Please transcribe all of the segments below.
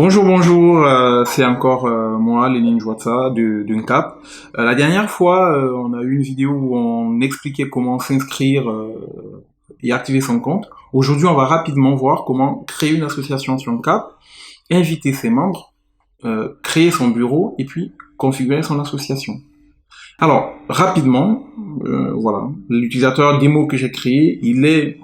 Bonjour, bonjour, c'est encore moi, Lénine Jouatsa de Cap. La dernière fois, on a eu une vidéo où on expliquait comment s'inscrire et activer son compte. Aujourd'hui, on va rapidement voir comment créer une association sur Cap, inviter ses membres, créer son bureau et puis configurer son association. Alors, rapidement, voilà, l'utilisateur démo que j'ai créé, il est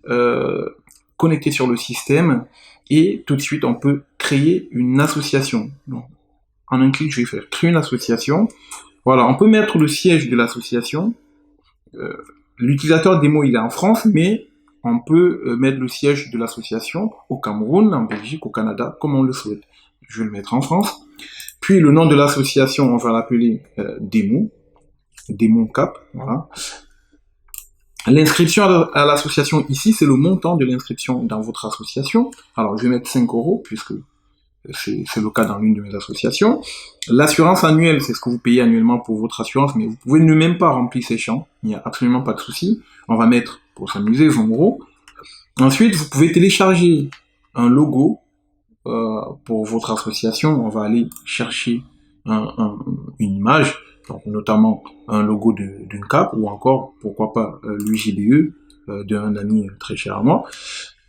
euh, connecté sur le système et tout de suite, on peut créer une association. Donc, en un clic, je vais faire créer une association. Voilà, on peut mettre le siège de l'association. Euh, L'utilisateur démo, il est en France, mais on peut mettre le siège de l'association au Cameroun, en Belgique, au Canada, comme on le souhaite. Je vais le mettre en France. Puis le nom de l'association, on va l'appeler démo, démo Cap. Voilà. L'inscription à l'association ici, c'est le montant de l'inscription dans votre association. Alors, je vais mettre 5 euros, puisque c'est le cas dans l'une de mes associations. L'assurance annuelle, c'est ce que vous payez annuellement pour votre assurance, mais vous pouvez ne même pas remplir ces champs. Il n'y a absolument pas de souci. On va mettre, pour s'amuser, 20 euros. Ensuite, vous pouvez télécharger un logo pour votre association. On va aller chercher une image, donc notamment un logo d'une CAP ou encore, pourquoi pas, l'UGBE d'un ami très cher à moi.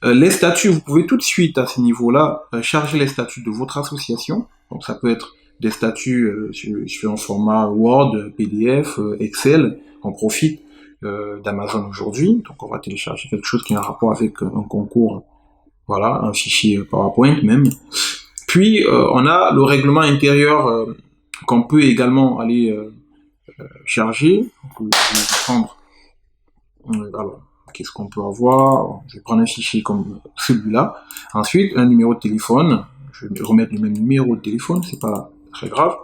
Les statuts, vous pouvez tout de suite à ce niveau-là charger les statuts de votre association. Donc ça peut être des statuts sur un format Word, PDF, Excel. On profite d'Amazon aujourd'hui. Donc on va télécharger quelque chose qui a un rapport avec un concours, voilà, un fichier PowerPoint même. Puis on a le règlement intérieur qu'on peut également aller charger. Donc, je vais prendre, alors, qu'est-ce qu'on peut avoir? Je vais prendre un fichier comme celui-là. Ensuite, un numéro de téléphone. Je vais remettre le même numéro de téléphone, c'est pas très grave.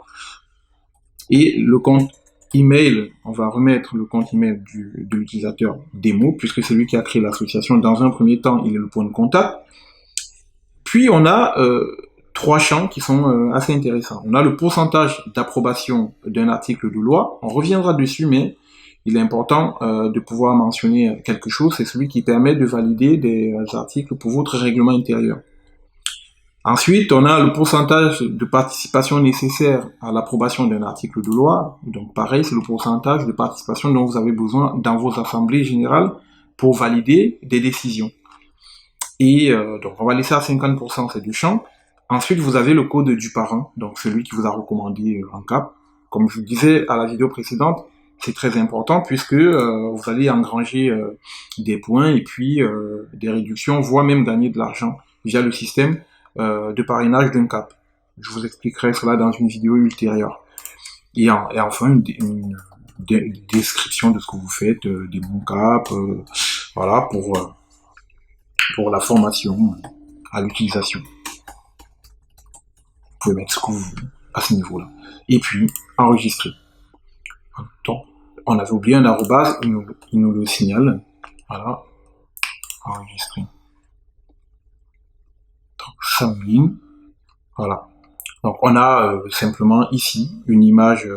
Et le compte email, on va remettre le compte email de l'utilisateur démo, puisque c'est lui qui a créé l'association. Dans un premier temps, il est le point de contact. Puis on a trois champs qui sont assez intéressants. On a le pourcentage d'approbation d'un article de loi. On reviendra dessus, mais il est important de pouvoir mentionner quelque chose. C'est celui qui permet de valider des articles pour votre règlement intérieur. Ensuite, on a le pourcentage de participation nécessaire à l'approbation d'un article de loi. Donc pareil, c'est le pourcentage de participation dont vous avez besoin dans vos assemblées générales pour valider des décisions. Et donc on va laisser à 50% ces deux champs. Ensuite, vous avez le code du parrain, donc celui qui vous a recommandé en CAP. Comme je vous disais à la vidéo précédente, c'est très important puisque vous allez engranger des points et puis des réductions, voire même gagner de l'argent via le système de parrainage d'un CAP. Je vous expliquerai cela dans une vidéo ultérieure. Et enfin, une description de ce que vous faites, des bons CAP, voilà, pour la formation à l'utilisation. Vous pouvez mettre ce que vous voulez à ce niveau-là. Et puis, enregistrer. Donc, on avait oublié un arrobase, il nous le signale. Voilà, enregistrer. Donc, ça en ligne. Voilà. Donc, on a simplement ici une image,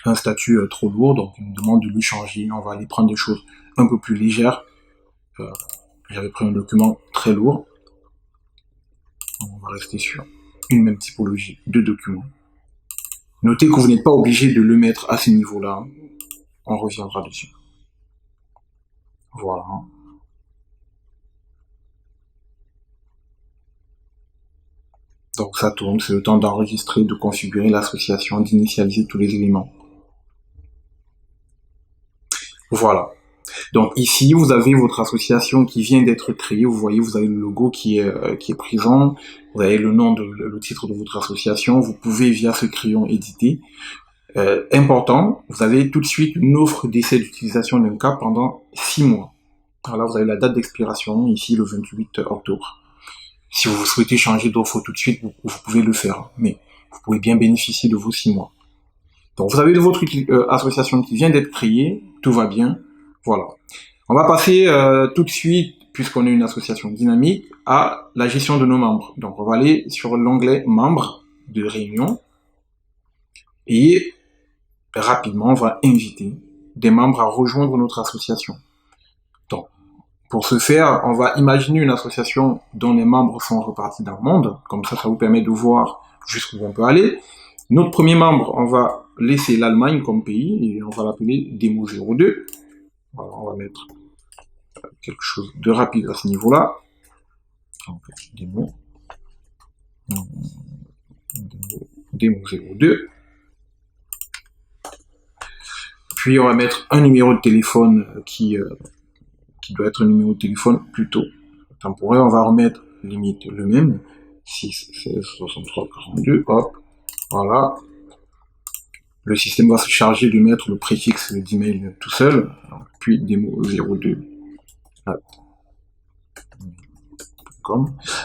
un statut trop lourd, donc il nous demande de lui changer. On va aller prendre des choses un peu plus légères. J'avais pris un document très lourd. On va rester sur une même typologie de documents. Notez que vous n'êtes pas obligé de le mettre à ce niveau-là. On reviendra dessus. Voilà. Donc ça tourne, c'est le temps d'enregistrer, de configurer l'association, d'initialiser tous les éléments. Voilà. Donc ici, vous avez votre association qui vient d'être créée. Vous voyez, vous avez le logo qui est présent. Vous avez le nom, le titre de votre association. Vous pouvez, via ce crayon, éditer. Important, vous avez tout de suite une offre d'essai d'utilisation d'un CAP pendant 6 mois. Alors là, vous avez la date d'expiration, ici le 28 octobre. Si vous souhaitez changer d'offre tout de suite, vous pouvez le faire. Mais vous pouvez bien bénéficier de vos 6 mois. Donc vous avez votre association qui vient d'être créée. Tout va bien. Voilà. On va passer tout de suite, puisqu'on est une association dynamique, à la gestion de nos membres. Donc on va aller sur l'onglet membres de réunion et rapidement on va inviter des membres à rejoindre notre association. Donc Pour ce faire, on va imaginer une association dont les membres sont repartis dans le monde. Comme ça vous permet de voir jusqu'où on peut aller. Notre premier membre, on va laisser l'Allemagne comme pays et on va l'appeler Demo02. Voilà, on va mettre quelque chose de rapide à ce niveau-là. Demo02. Puis on va mettre un numéro de téléphone qui doit être un numéro de téléphone plutôt temporaire. On va remettre limite le même, 6, 16, 63, 42, hop, voilà. Le système va se charger de mettre le préfixe d'email tout seul, puis Demo02.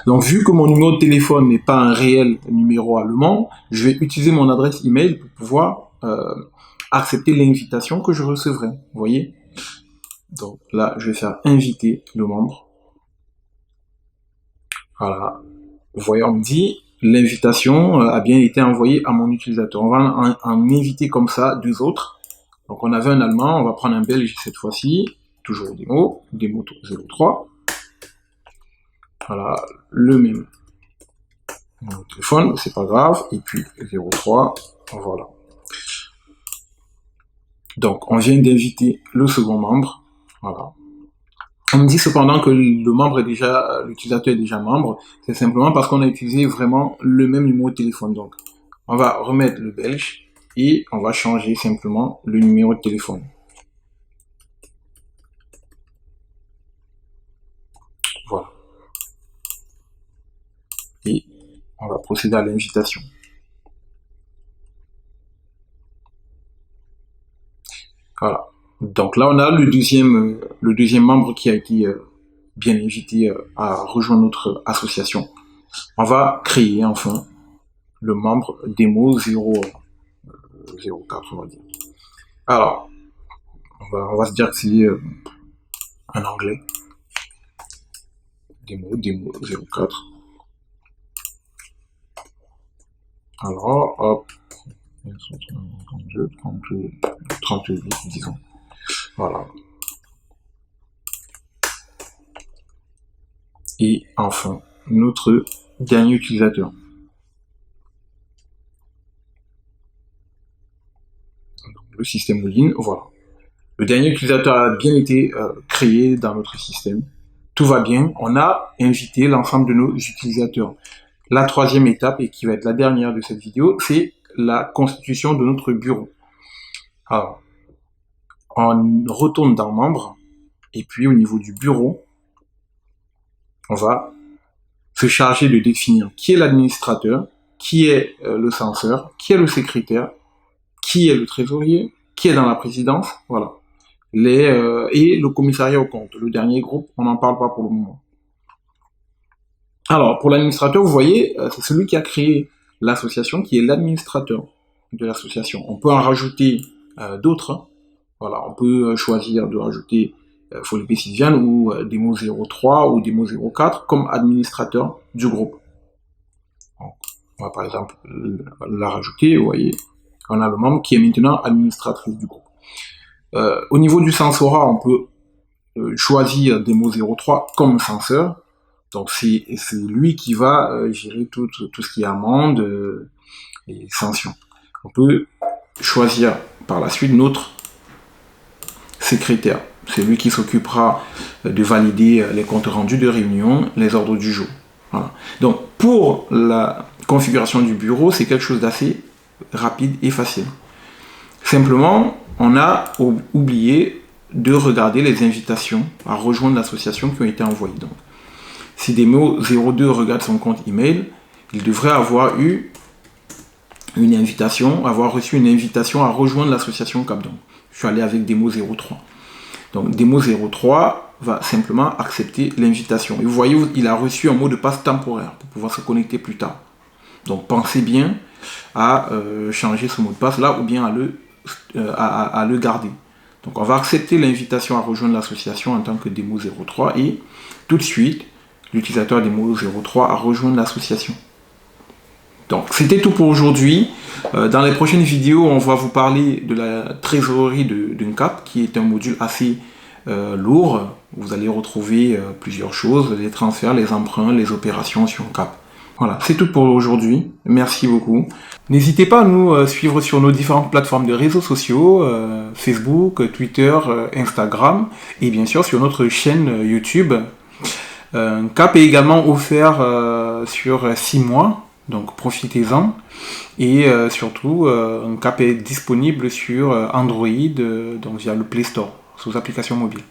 Donc vu que mon numéro de téléphone n'est pas un réel numéro allemand, je vais utiliser mon adresse email pour pouvoir accepter l'invitation que je recevrai. Vous voyez? Donc là, je vais faire inviter le membre. Voilà. Vous voyez, on me dit l'invitation a bien été envoyée à mon utilisateur. On va en inviter comme ça 2 autres. Donc on avait un allemand, on va prendre un belge cette fois-ci. Toujours Demo03. Voilà, le même numéro de téléphone, c'est pas grave. Et puis 03, voilà. Donc on vient d'inviter le second membre. Voilà. On me dit cependant que l'utilisateur est déjà membre, c'est simplement parce qu'on a utilisé vraiment le même numéro de téléphone. Donc, on va remettre le belge et on va changer simplement le numéro de téléphone. Voilà. Et on va procéder à l'invitation. Voilà. Donc là, on a le deuxième membre qui a été bien invité à rejoindre notre association. On va créer enfin le membre Demo04, on va dire. Alors, on va se dire que c'est en anglais. Demo04. Alors, hop. 38, disons. Voilà. Et enfin, notre dernier utilisateur. Le système login, voilà. Le dernier utilisateur a bien été créé dans notre système. Tout va bien. On a invité l'ensemble de nos utilisateurs. La troisième étape, et qui va être la dernière de cette vidéo, c'est la constitution de notre bureau. Alors, on retourne dans Membres, et puis au niveau du bureau, on va se charger de définir qui est l'administrateur, qui est le censeur, qui est le secrétaire, qui est le trésorier, qui est dans la présidence, voilà. Et le commissariat au compte. Le dernier groupe, on n'en parle pas pour le moment. Alors, pour l'administrateur, vous voyez, c'est celui qui a créé l'association, qui est l'administrateur de l'association. On peut en rajouter d'autres. Voilà, on peut choisir de rajouter Folipe Sylviane ou Demo03 ou Demo04 comme administrateur du groupe. Donc, on va par exemple la rajouter, vous voyez. On a le membre qui est maintenant administratrice du groupe. Au niveau du censorat, on peut choisir Demo03 comme censeur. Donc c'est lui qui va gérer tout ce qui est amende et sanctions. On peut choisir par la suite notre secrétaire. C'est lui qui s'occupera de valider les comptes rendus de réunion, les ordres du jour. Voilà. Donc pour la configuration du bureau, c'est quelque chose d'assez rapide et facile. Simplement, on a oublié de regarder les invitations à rejoindre l'association qui ont été envoyées. Donc, si Demo02 regarde son compte email, il devrait avoir reçu une invitation à rejoindre l'association Capdom. Je suis allé avec Demo03. Donc Demo03 va simplement accepter l'invitation. Et vous voyez, il a reçu un mot de passe temporaire pour pouvoir se connecter plus tard. Donc pensez bien à changer ce mot de passe là ou bien à le garder. Donc on va accepter l'invitation à rejoindre l'association en tant que Demo03 et tout de suite, l'utilisateur Demo03 à rejoindre l'association. Donc c'était tout pour aujourd'hui. Dans les prochaines vidéos, on va vous parler de la trésorerie d'UNCAP, qui est un module assez lourd. Vous allez retrouver plusieurs choses, les transferts, les emprunts, les opérations sur Cap. Voilà, c'est tout pour aujourd'hui. Merci beaucoup. N'hésitez pas à nous suivre sur nos différentes plateformes de réseaux sociaux, Facebook, Twitter, Instagram, et bien sûr sur notre chaîne YouTube. Cap est également offert sur 6 mois, donc profitez-en. Et surtout, Cap est disponible sur Android, donc via le Play Store, sous application mobile.